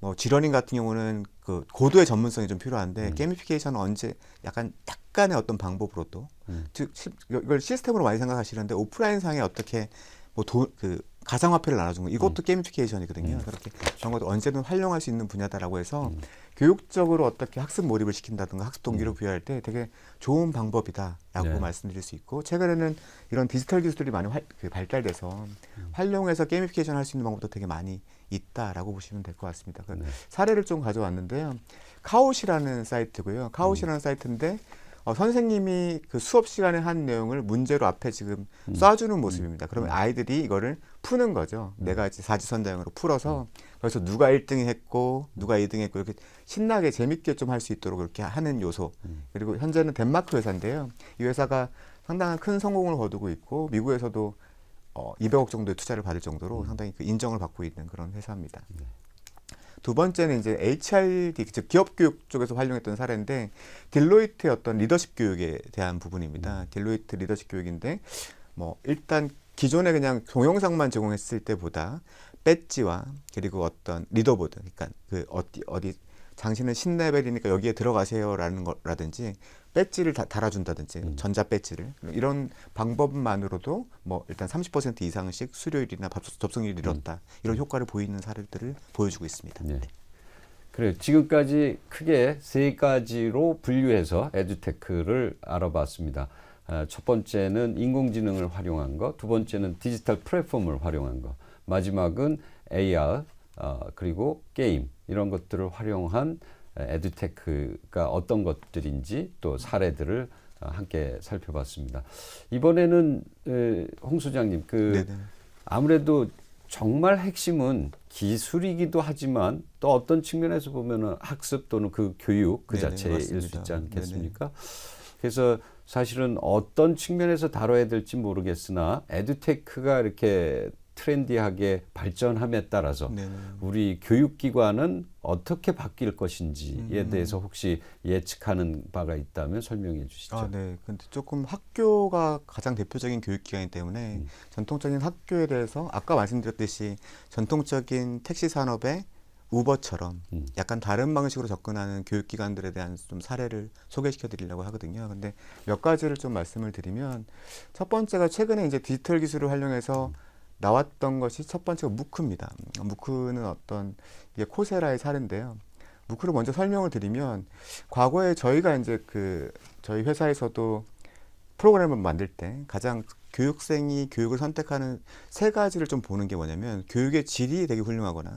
뭐 G러닝 같은 경우는 그 고도의 전문성이 좀 필요한데 게미피케이션은 언제 약간의 어떤 방법으로도 즉 이걸 시스템으로 많이 생각하시는데 오프라인 상에 어떻게 뭐 그 가상화폐를 나눠준 거 이것도 게미피케이션이거든요. 그렇게 그런 것도 언제든 활용할 수 있는 분야다라고 해서 교육적으로 어떻게 학습 몰입을 시킨다든가 학습 동기를 부여할 때 되게 좋은 방법이다라고 네. 말씀드릴 수 있고 최근에는 이런 디지털 기술들이 많이 발달돼서 활용해서 게미피케이션 할 수 있는 방법도 되게 많이 있다라고 보시면 될 것 같습니다. 그 사례를 좀 가져왔는데요. 카옷이라는 사이트고요. 카옷이라는 사이트인데 선생님이 그 수업 시간에 한 내용을 문제로 앞에 지금 쏴주는 모습입니다. 그러면 아이들이 이거를 푸는 거죠. 내가 이제 사지선다형으로 풀어서 그래서 누가 1등 했고 누가 2등 했고 이렇게 신나게 재밌게 좀 할 수 있도록 이렇게 하는 요소. 그리고 현재는 덴마크 회사인데요. 이 회사가 상당한 큰 성공을 거두고 있고 미국에서도 200억 정도의 투자를 받을 정도로 상당히 그 인정을 받고 있는 그런 회사입니다. 두 번째는 이제 HRD, 즉 기업 교육 쪽에서 활용했던 사례인데 딜로이트의 어떤 리더십 교육에 대한 부분입니다. 딜로이트 리더십 교육인데 뭐 일단 기존에 그냥 동영상만 제공했을 때보다 배지와 그리고 어떤 리더보드, 그러니까 그 어디 당신은 신레벨이니까 여기에 들어가세요라는 거라든지 배지를 달아준다든지 전자 배지를 이런 방법만으로도 뭐 일단 30% 이상씩 수료율이나 접속률이 늘었다 이런 효과를 보이는 사례들을 보여주고 있습니다. 네. 그래 지금까지 크게 세 가지로 분류해서 에듀테크를 알아봤습니다. 첫 번째는 인공지능을 활용한 것, 두 번째는 디지털 플랫폼을 활용한 것, 마지막은 AR 그리고 게임 이런 것들을 활용한 에듀테크가 어떤 것들인지 또 사례들을 함께 살펴봤습니다. 이번에는 홍 소장님 아무래도 정말 핵심은 기술이기도 하지만 또 어떤 측면에서 보면은 학습 또는 그 교육 그 자체일 수 있지 않겠습니까? 그래서 사실은 어떤 측면에서 다뤄야 될지 모르겠으나 에듀테크가 이렇게 트렌디하게 발전함에 따라서 우리 교육기관은 어떻게 바뀔 것인지에 대해서 혹시 예측하는 바가 있다면 설명해 주시죠. 네. 근데 조금 학교가 가장 대표적인 교육기관이기 때문에 전통적인 학교에 대해서 아까 말씀드렸듯이 전통적인 택시 산업의 우버처럼 약간 다른 방식으로 접근하는 교육기관들에 대한 좀 사례를 소개시켜 드리려고 하거든요. 근데 몇 가지를 좀 말씀을 드리면 첫 번째가 최근에 이제 디지털 기술을 활용해서 나왔던 것이 첫 번째가 무크입니다. 무크는 어떤 이게 코세라의 사례인데요. 무크를 먼저 설명을 드리면 과거에 저희가 이제 저희 회사에서도 프로그램을 만들 때 가장 교육생이 교육을 선택하는 세 가지를 좀 보는 게 뭐냐면 교육의 질이 되게 훌륭하거나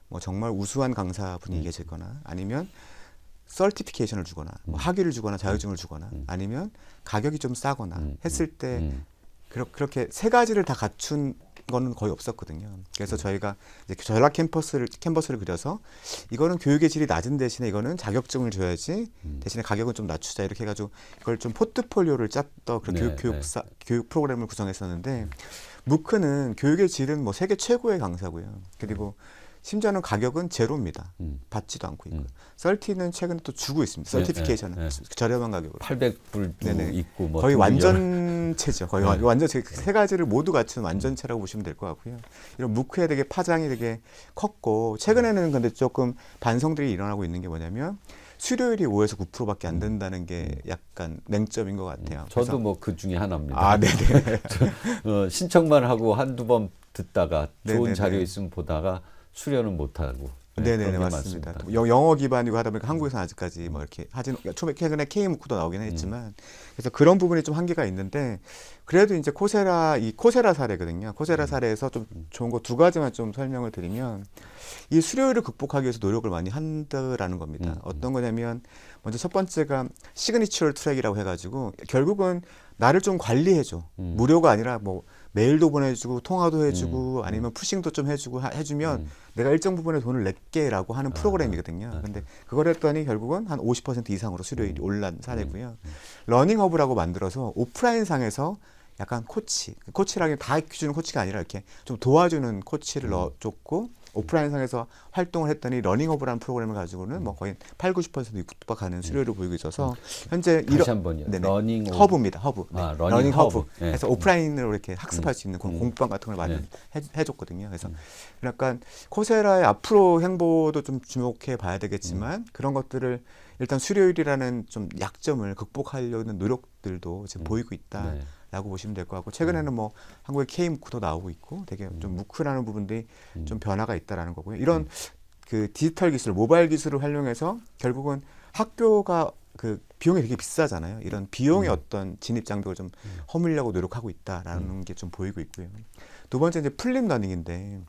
뭐 정말 우수한 강사분이 계시거나 아니면 서티피케이션을 주거나 뭐 학위를 주거나 자격증을 주거나 아니면 가격이 좀 싸거나 했을 때 그렇게 세 가지를 다 갖춘 거는 거의 없었거든요. 그래서 저희가 이제 전략 캔버스를 그려서 이거는 교육의 질이 낮은 대신에 이거는 자격증을 줘야지 대신에 가격은 좀 낮추자 이렇게 해가지고 이걸 좀 포트폴리오를 짰던 그런 교육 프로그램을 구성했었는데 무크는 교육의 질은 뭐 세계 최고의 강사고요. 그리고 심지어는 가격은 제로입니다. 받지도 않고 있고요. 썰티는 최근에 또 주고 있습니다. 서티피케이션은 저렴한 가격으로. 800불도 있고 뭐 거의 완전체죠. 거의 완전체 세 가지를 모두 갖춘 완전체라고 보시면 될 것 같고요. 이런 무크에 되게 파장이 되게 컸고 최근에는 근데 조금 반성들이 일어나고 있는 게 뭐냐면 수료율이 5에서 9%밖에 안 된다는 게 약간 냉점인 것 같아요. 저도 뭐 그 중에 하나입니다. 아, 네네. 신청만 하고 한두 번 듣다가 좋은 네네네. 자료 있으면 보다가 수료는 못 하고. 네네네, 맞습니다. 영어 기반이고 하다 보니까 한국에서는 아직까지 뭐 이렇게 최근에 K무크도 나오긴 했지만 그래서 그런 부분이 좀 한계가 있는데 그래도 이제 이 코세라 사례거든요. 코세라 사례에서 좀 좋은 거 두 가지만 좀 설명을 드리면 이 수료율을 극복하기 위해서 노력을 많이 한다라는 겁니다. 어떤 거냐면 먼저 첫 번째가 시그니처 트랙이라고 해가지고 결국은 나를 좀 관리해줘. 무료가 아니라 뭐 메일도 보내주고 통화도 해주고 아니면 푸싱도 좀 해주면 내가 일정 부분의 돈을 낼게라고 하는 프로그램이거든요. 근데 그걸 했더니 결국은 한 50% 이상으로 수료율이 올란 사례고요. 러닝허브라고 만들어서 오프라인 상에서 약간 코치라기 다 주는 코치가 아니라 이렇게 좀 도와주는 코치를 넣어줬고 오프라인 상에서 활동을 했더니 러닝허브라는 프로그램을 가지고는 뭐 거의 80~90% 육박하는 수료를 보이고 있어서 현재 다시 한번요. 허브입니다. 허브. 러닝허브. 네. 그래서 오프라인으로 이렇게 학습할 수 있는 그런 공부방 같은 걸 많이 해줬거든요. 그래서 약간 코세라의 앞으로 행보도 좀 주목해 봐야 되겠지만 그런 것들을 일단 수료율이라는 좀 약점을 극복하려는 노력들도 지금 보이고 있다. 라고 보시면 될 것 같고 최근에는 뭐 한국의 K무크도 나오고 있고 되게 좀 무크라는 부분들이 좀 변화가 있다라는 거고요. 이런 그 디지털 기술, 모바일 기술을 활용해서 결국은 학교가 그 비용이 되게 비싸잖아요. 이런 비용의 어떤 진입 장벽을 좀 허물려고 노력하고 있다라는 게 좀 보이고 있고요. 두 번째 이제 플립러닝인데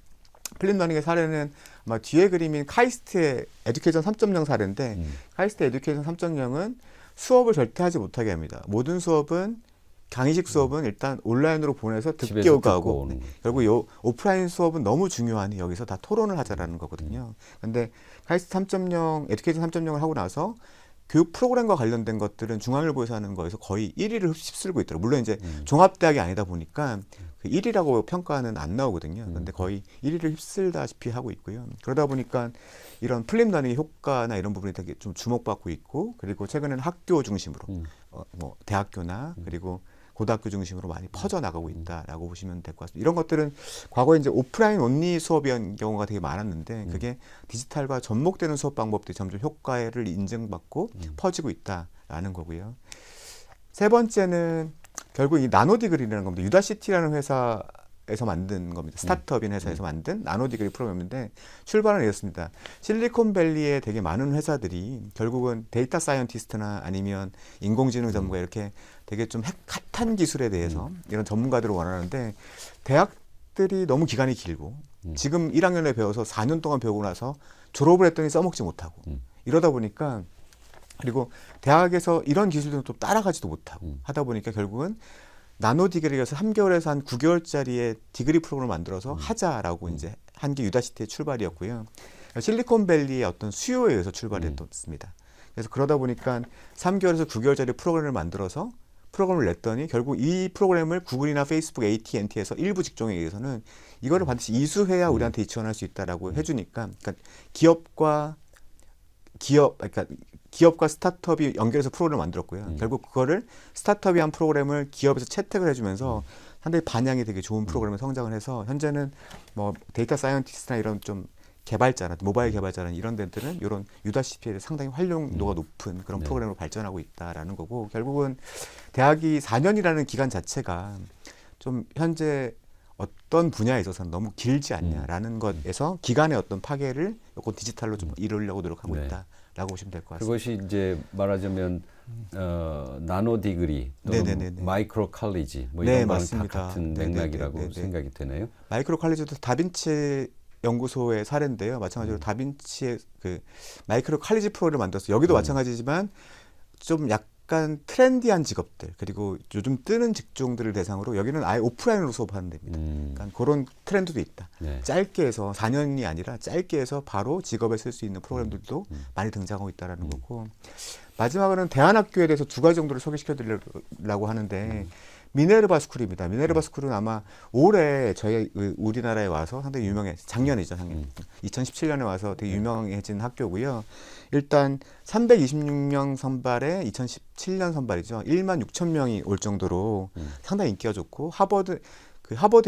플립러닝의 사례는 아마 뒤에 그림인 카이스트의 에듀케이션 3.0 사례인데 카이스트 에듀케이션 3.0은 수업을 절대 하지 못하게 합니다. 모든 수업은 강의식 수업은 일단 온라인으로 보내서 듣게 오고 하고 결국 요 오프라인 수업은 너무 중요하니 여기서 다 토론을 하자라는 거거든요. 근데 카이스트 3.0, 에듀케이션 3.0을 하고 나서 교육 프로그램과 관련된 것들은 중앙일보에서 하는 거에서 거의 1위를 휩쓸고 있더라고요. 물론 이제 종합대학이 아니다 보니까 그 1위라고 평가는 안 나오거든요. 근데 거의 1위를 휩쓸다시피 하고 있고요. 그러다 보니까 이런 플립러닝의 효과나 이런 부분이 되게 좀 주목받고 있고 그리고 최근에는 학교 중심으로 뭐 대학교나 그리고 고등학교 중심으로 많이 퍼져나가고 있다라고 보시면 될 것 같습니다. 이런 것들은 과거에 이제 오프라인 온리 수업이었던 경우가 되게 많았는데 그게 디지털과 접목되는 수업 방법들이 점점 효과를 인증받고 퍼지고 있다라는 거고요. 세 번째는 결국 이 나노디그리라는 겁니다. 유다시티라는 회사에서 만든 겁니다. 스타트업인 회사에서 만든 나노디그리 프로그램인데 출발은 이렇습니다. 실리콘밸리의 되게 많은 회사들이 결국은 데이터 사이언티스트나 아니면 인공지능 전문가 이렇게 되게 좀 핫한 기술에 대해서 이런 전문가들을 원하는데 대학들이 너무 기간이 길고 지금 1학년에 배워서 4년 동안 배우고 나서 졸업을 했더니 써먹지 못하고 이러다 보니까 그리고 대학에서 이런 기술들은 또 따라가지도 못하고 하다 보니까 결국은 나노 디그리에서 3개월에서 한 9개월짜리의 디그리 프로그램을 만들어서 하자라고 이제 한 게 유다시티의 출발이었고요. 실리콘밸리의 어떤 수요에 의해서 출발했습니다. 그래서 그러다 보니까 3개월에서 9개월짜리 프로그램을 만들어서 프로그램을 냈더니 결국 이 프로그램을 구글이나 페이스북, AT&T에서 일부 직종에 의해서는 이거를 반드시 이수해야 우리한테 지원할 수 있다라고 해주니까 그러니까 기업과 스타트업이 연결해서 프로그램을 만들었고요. 결국 그거를 스타트업이 한 프로그램을 기업에서 채택을 해주면서 상당히 반향이 되게 좋은 프로그램을 성장을 해서 현재는 뭐 데이터 사이언티스트나 이런 좀 개발자나 모바일 개발자나 이런 데들은 이런 유다시티에 상당히 활용도가 높은 그런 프로그램으로 발전하고 있다라는 거고 결국은 대학이 4년이라는 기간 자체가 좀 현재 어떤 분야에 있어서는 너무 길지 않냐라는 것에서 기간의 어떤 파괴를 요건 디지털로 좀 이루려고 노력하고 네. 있다라고 보시면 될 것 같습니다. 그것이 이제 말하자면 나노 디그리 또는 네네네네. 마이크로 칼리지 뭐 네, 이런 거랑 다 맞습니다. 같은 네네네네네. 맥락이라고 생각이 되네요. 마이크로 칼리지도 다빈치 연구소의 사례인데요. 마찬가지로 다빈치의 그 마이크로 칼리지 프로를 만들었어요. 여기도 마찬가지지만 좀 약간 트렌디한 직업들 그리고 요즘 뜨는 직종들을 대상으로 여기는 아예 오프라인으로 수업하는 데입니다. 그러니까 그런 트렌드도 있다. 네. 짧게 해서 4년이 아니라 짧게 해서 바로 직업에 쓸 수 있는 프로그램들도 많이 등장하고 있다라는 거고 마지막으로는 대안학교에 대해서 두 가지 정도를 소개시켜 드리려고 하는데 미네르바 스쿨입니다. 미네르바 스쿨은 아마 올해 저희 우리나라에 와서 상당히 작년이죠. 작년. 2017년에 와서 되게 유명해진 학교고요. 일단 326명 선발에 2017년 선발이죠. 1만 6천 명이 올 정도로 상당히 인기가 좋고 하버드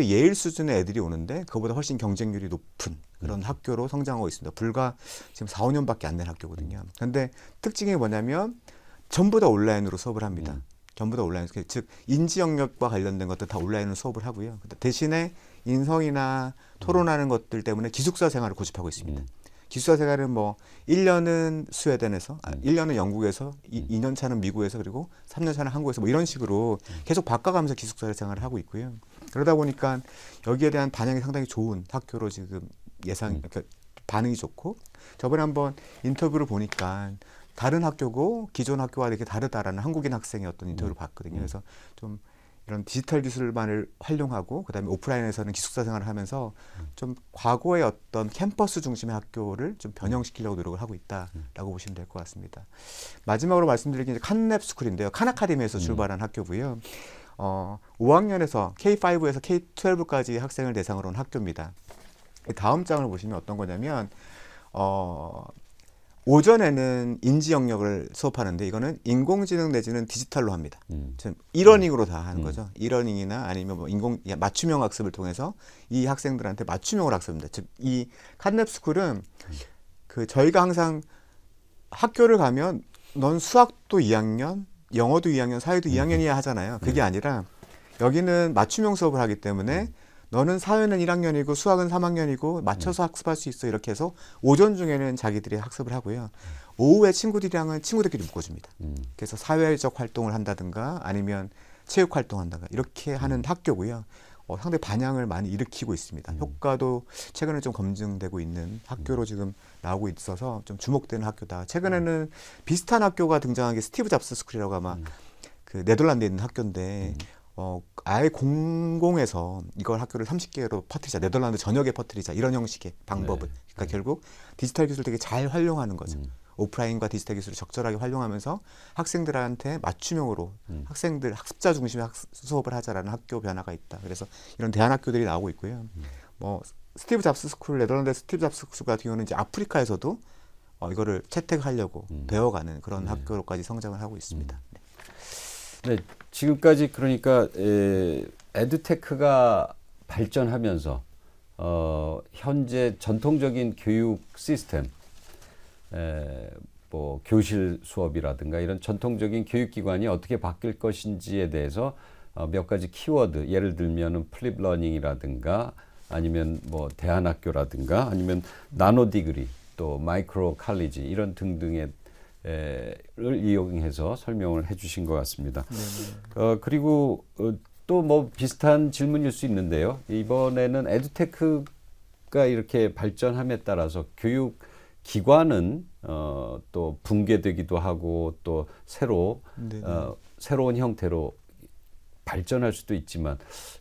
예일 수준의 애들이 오는데 그거보다 훨씬 경쟁률이 높은 그런 학교로 성장하고 있습니다. 불과 지금 4, 5년밖에 안 된 학교거든요. 그런데 특징이 뭐냐면 전부 다 온라인으로 수업을 합니다. 전부 다 온라인, 즉 인지 영역과 관련된 것들 다 온라인으로 수업을 하고요. 대신에 인성이나 토론하는 것들 때문에 기숙사 생활을 고집하고 있습니다. 기숙사 생활은 뭐 1년은 스웨덴에서, 1년은 영국에서, 2년 차는 미국에서 그리고 3년 차는 한국에서 뭐 이런 식으로 계속 바꿔가면서 기숙사 생활을 하고 있고요. 그러다 보니까 여기에 대한 반응이 상당히 좋은 학교로 지금 그러니까 반응이 좋고 저번에 한번 인터뷰를 보니까 다른 학교고 기존 학교와 이렇게 다르다라는 한국인 학생의 어떤 인터뷰를 봤거든요. 그래서 좀 이런 디지털 기술만을 활용하고 그다음에 오프라인에서는 기숙사 생활을 하면서 좀 과거의 어떤 캠퍼스 중심의 학교를 좀 변형시키려고 노력을 하고 있다라고 보시면 될 것 같습니다. 마지막으로 말씀드릴 게 이제 칸랩 스쿨인데요. 칸 아카데미에서 출발한 학교고요. 5학년에서 K5에서 K12까지 학생을 대상으로 한 학교입니다. 다음 장을 보시면 어떤 거냐면 오전에는 인지 영역을 수업하는데 이거는 인공지능 내지는 디지털로 합니다. 이러닝으로 다 하는 거죠. 이러닝이나 아니면 뭐 맞춤형 학습을 통해서 이 학생들한테 맞춤형으로 학습합니다. 즉 이 칸랩 스쿨은 저희가 항상 학교를 가면 넌 수학도 2학년, 영어도 2학년, 사회도 2학년이야 하잖아요. 그게 아니라 여기는 맞춤형 수업을 하기 때문에 너는 사회는 1학년이고 수학은 3학년이고 맞춰서 학습할 수 있어 이렇게 해서 오전 중에는 자기들이 학습을 하고요. 오후에 친구들이랑은 친구들끼리 묶어줍니다. 그래서 사회적 활동을 한다든가 아니면 체육 활동한다든가 이렇게 하는 학교고요. 상당히 반향을 많이 일으키고 있습니다. 효과도 최근에 좀 검증되고 있는 학교로 지금 나오고 있어서 좀 주목되는 학교다. 최근에는 비슷한 학교가 등장한 게 스티브 잡스 스쿨이라고 아마 네덜란드에 있는 학교인데 아예 공공에서 이걸 학교를 30개로 퍼뜨리자, 네덜란드 전역에 퍼뜨리자 이런 형식의 방법을. 그러니까 결국 디지털 기술 되게 잘 활용하는 거죠. 오프라인과 디지털 기술을 적절하게 활용하면서 학생들한테 맞춤형으로 학생들 학습자 중심의 수업을 하자라는 학교 변화가 있다. 그래서 이런 대안학교들이 나오고 있고요. 뭐 스티브 잡스 스쿨, 네덜란드 스티브 잡스 스쿨 같은 경우는 이제 아프리카에서도 이거를 채택하려고 배워가는 그런 학교로까지 성장을 하고 있습니다. 네, 지금까지 그러니까 에듀테크가 발전하면서 현재 전통적인 교육 시스템, 뭐 교실 수업이라든가 이런 전통적인 교육기관이 어떻게 바뀔 것인지에 대해서 몇 가지 키워드, 예를 들면은 플립 러닝이라든가 아니면 뭐 대안학교라든가 아니면 나노 디그리 또 마이크로 칼리지 이런 등등의 를 이용해서 설명을 해주신 것 같습니다. 그리고 또 뭐 비슷한 질문일 수 있는데요. 이번에는 에듀테크가 이렇게 발전함에 따라서 교육 기관은 또 붕괴되기도 하고 또 새로운 형태로 발전할 수도 있지만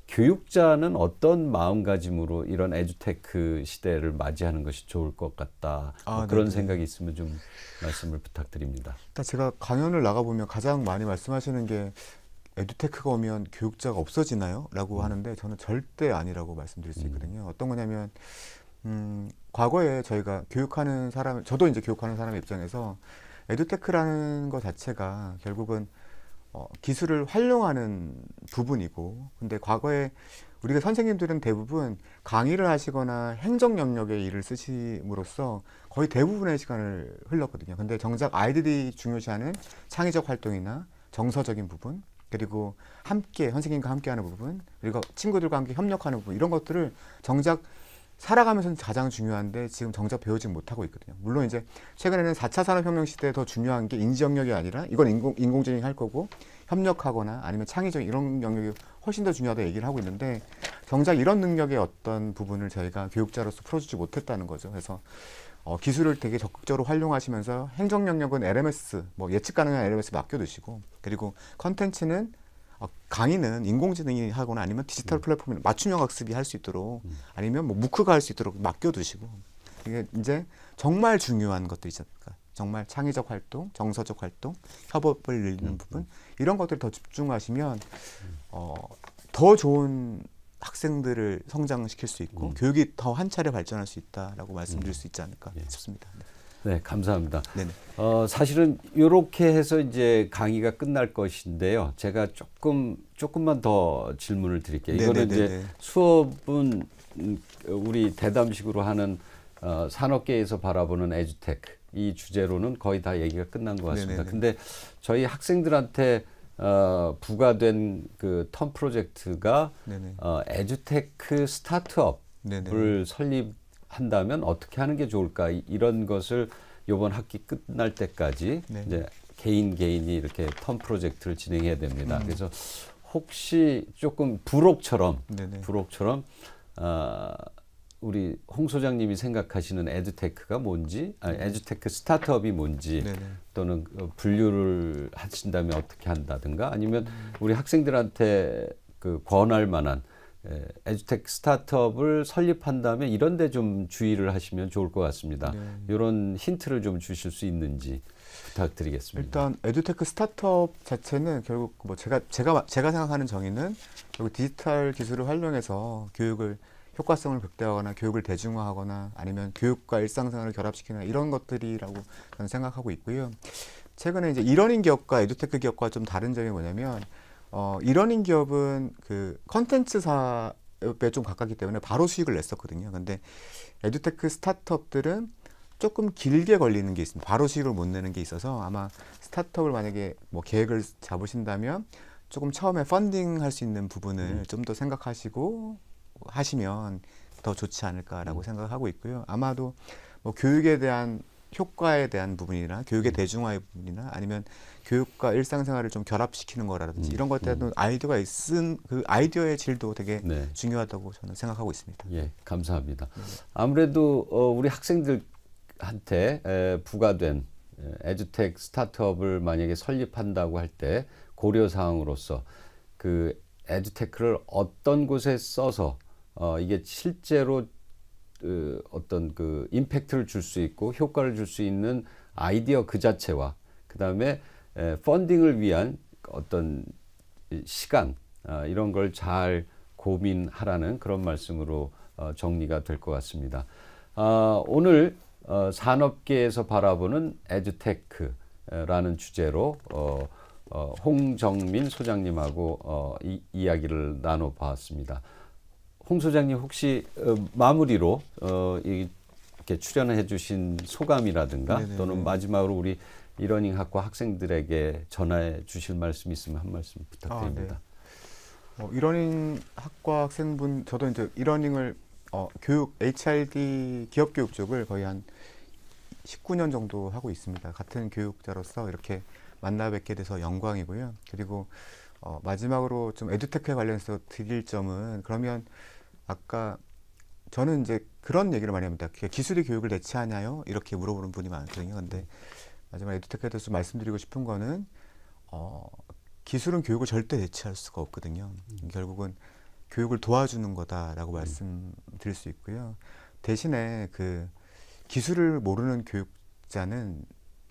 교육자는 어떤 마음가짐으로 이런 에듀테크 시대를 맞이하는 것이 좋을 것 같다. 뭐 그런 생각이 있으면 좀 말씀을 부탁드립니다. 일단 제가 강연을 나가보면 가장 많이 말씀하시는 게 에듀테크가 오면 교육자가 없어지나요? 라고 하는데 저는 절대 아니라고 말씀드릴 수 있거든요. 어떤 거냐면 과거에 저희가 교육하는 사람, 저도 이제 교육하는 사람의 입장에서 에듀테크라는 것 자체가 결국은 기술을 활용하는 부분이고, 근데 과거에 우리가 선생님들은 대부분 강의를 하시거나 행정 영역의 일을 쓰심으로써 거의 대부분의 시간을 흘렀거든요. 근데 정작 아이들이 중요시하는 창의적 활동이나 정서적인 부분, 그리고 함께 선생님과 함께하는 부분, 그리고 친구들과 함께 협력하는 부분, 이런 것들을 정작 살아가면서는 가장 중요한데 지금 정작 배우지 못하고 있거든요. 물론 이제 최근에는 4차 산업혁명 시대에 더 중요한 게 인지 영역이 아니라 이건 인공지능이 할 거고 협력하거나 아니면 창의적 이런 영역이 훨씬 더 중요하다 얘기를 하고 있는데 정작 이런 능력의 어떤 부분을 저희가 교육자로서 풀어주지 못했다는 거죠. 그래서 기술을 되게 적극적으로 활용하시면서 행정 영역은 LMS, 뭐 예측 가능한 LMS 맡겨두시고 그리고 컨텐츠는 강의는 인공지능이 하거나 아니면 디지털 플랫폼이 맞춤형 학습이 할 수 있도록 아니면 뭐 무크가 할 수 있도록 맡겨두시고 이게 이제 정말 중요한 것들 있지 않을까. 정말 창의적 활동, 정서적 활동, 협업을 늘리는 부분 이런 것들을 더 집중하시면 더 좋은 학생들을 성장시킬 수 있고 교육이 더 한 차례 발전할 수 있다라고 말씀드릴 수 있지 않을까 싶습니다. 네, 감사합니다. 네네. 사실은 이렇게 해서 이제 강의가 끝날 것인데요. 제가 조금만 더 질문을 드릴게요. 이거는 이제 수업은 우리 대담식으로 하는 산업계에서 바라보는 에듀테크 이 주제로는 거의 다 얘기가 끝난 것 같습니다. 네네네. 근데 저희 학생들한테 부과된 그 텀 프로젝트가 네네. 에듀테크 스타트업을 네네. 설립한다면 어떻게 하는 게 좋을까 이런 것을 이번 학기 끝날 때까지 네. 이제 개인이 이렇게 텀 프로젝트를 진행해야 됩니다. 그래서 혹시 조금 부록처럼 네네. 우리 홍 소장님이 생각하시는 에듀테크가 뭔지, 에듀테크 스타트업이 뭔지, 네네. 또는 분류를 하신다면 어떻게 한다든가, 아니면 우리 학생들한테 그 권할 만한 에듀테크 스타트업을 설립한다면 이런 데 좀 주의를 하시면 좋을 것 같습니다. 네. 이런 힌트를 좀 주실 수 있는지 부탁드리겠습니다. 일단 에듀테크 스타트업 자체는 결국 뭐 제가 생각하는 정의는 결국 디지털 기술을 활용해서 교육을 효과성을 극대화하거나 교육을 대중화하거나 아니면 교육과 일상생활을 결합시키는 이런 것들이라고 저는 생각하고 있고요. 최근에 이제 이러닝 기업과 에듀테크 기업과 좀 다른 점이 뭐냐면 이러닝 기업은 그 컨텐츠 사업에 좀 가깝기 때문에 바로 수익을 냈었거든요. 근데 에듀테크 스타트업들은 조금 길게 걸리는 게 있습니다. 바로 수익을 못 내는 게 있어서 아마 스타트업을 만약에 뭐 계획을 잡으신다면 조금 처음에 펀딩 할 수 있는 부분을 좀 더 생각하시고 하시면 더 좋지 않을까라고 생각하고 있고요. 아마도 뭐 교육에 대한 효과에 대한 부분이나 교육의 대중화의 부분이나 아니면 교육과 일상생활을 좀 결합시키는 거라든지 이런 것에 대한 아이디어가 있은 그 아이디어의 질도 되게 네. 중요하다고 저는 생각하고 있습니다. 예, 감사합니다. 아무래도 우리 학생들한테 부과된 에듀텍 스타트업을 만약에 설립한다고 할 때 고려 사항으로서 그 에듀테크를 어떤 곳에 써서 이게 실제로 어떤 그 임팩트를 줄 수 있고 효과를 줄 수 있는 아이디어 그 자체와 그다음에 펀딩을 위한 어떤 시간 이런 걸 잘 고민하라는 그런 말씀으로 정리가 될 것 같습니다. 오늘 산업계에서 바라보는 에듀테크라는 주제로 홍정민 소장님하고 이야기를 나눠봤습니다. 홍 소장님 혹시 마무리로 이렇게 출연해 주신 소감이라든가 네네네. 또는 마지막으로 우리 이러닝 학과 학생들에게 전해 주실 말씀 있으면 한 말씀 부탁드립니다. 이러닝 학과 학생분 저도 이제 이러닝을 교육 HRD 기업 교육 쪽을 거의 한 19년 정도 하고 있습니다. 같은 교육자로서 이렇게 만나 뵙게 돼서 영광이고요. 그리고 마지막으로 좀 에듀테크에 관련해서 드릴 점은 그러면 아까 저는 이제 그런 얘기를 많이 합니다. 기술이 교육을 대체하냐요? 이렇게 물어보는 분이 많거든요. 근데 마지막 에듀테크에 대해서 말씀드리고 싶은 거는 기술은 교육을 절대 대체할 수가 없거든요. 결국은 교육을 도와주는 거다라고 말씀드릴 수 있고요. 대신에 그 기술을 모르는 교육자는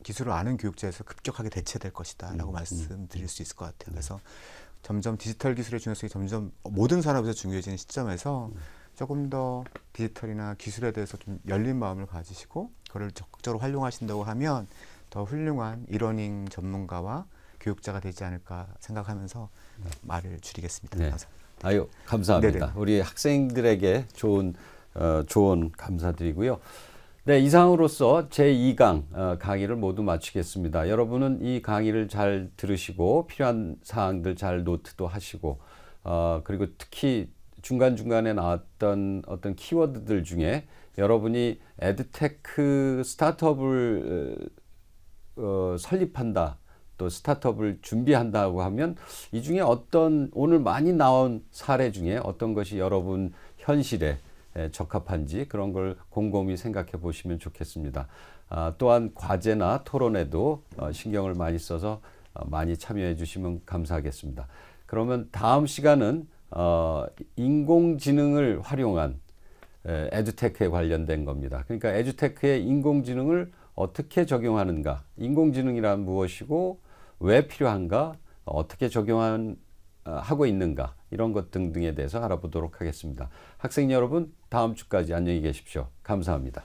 기술을 아는 교육자에서 급격하게 대체될 것이다라고 말씀드릴 수 있을 것 같아요. 그래서 점점 디지털 기술의 중요성이 점점 모든 산업에서 중요해지는 시점에서 조금 더 디지털이나 기술에 대해서 좀 열린 마음을 가지시고 그걸 적극적으로 활용하신다고 하면 더 훌륭한 이러닝 전문가와 교육자가 되지 않을까 생각하면서 말을 줄이겠습니다. 네. 감사합니다. 감사합니다. 네네. 우리 학생들에게 좋은 조언 감사드리고요. 네, 이상으로서 제2강 강의를 모두 마치겠습니다. 여러분은 이 강의를 잘 들으시고 필요한 사항들 잘 노트도 하시고 그리고 특히 중간중간에 나왔던 어떤 키워드들 중에 여러분이 에듀테크 스타트업을 설립한다, 또 스타트업을 준비한다고 하면 이 중에 어떤 오늘 많이 나온 사례 중에 어떤 것이 여러분 현실에 적합한지 그런 걸 곰곰이 생각해 보시면 좋겠습니다. 또한 과제나 토론에도 신경을 많이 써서 많이 참여해 주시면 감사하겠습니다. 그러면 다음 시간은 인공지능을 활용한 에듀테크에 관련된 겁니다. 그러니까 에듀테크의 인공지능을 어떻게 적용하는가, 인공지능이란 무엇이고 왜 필요한가, 어떻게 하고 있는가, 이런 것 등등에 대해서 알아보도록 하겠습니다. 학생 여러분, 다음 주까지 안녕히 계십시오. 감사합니다.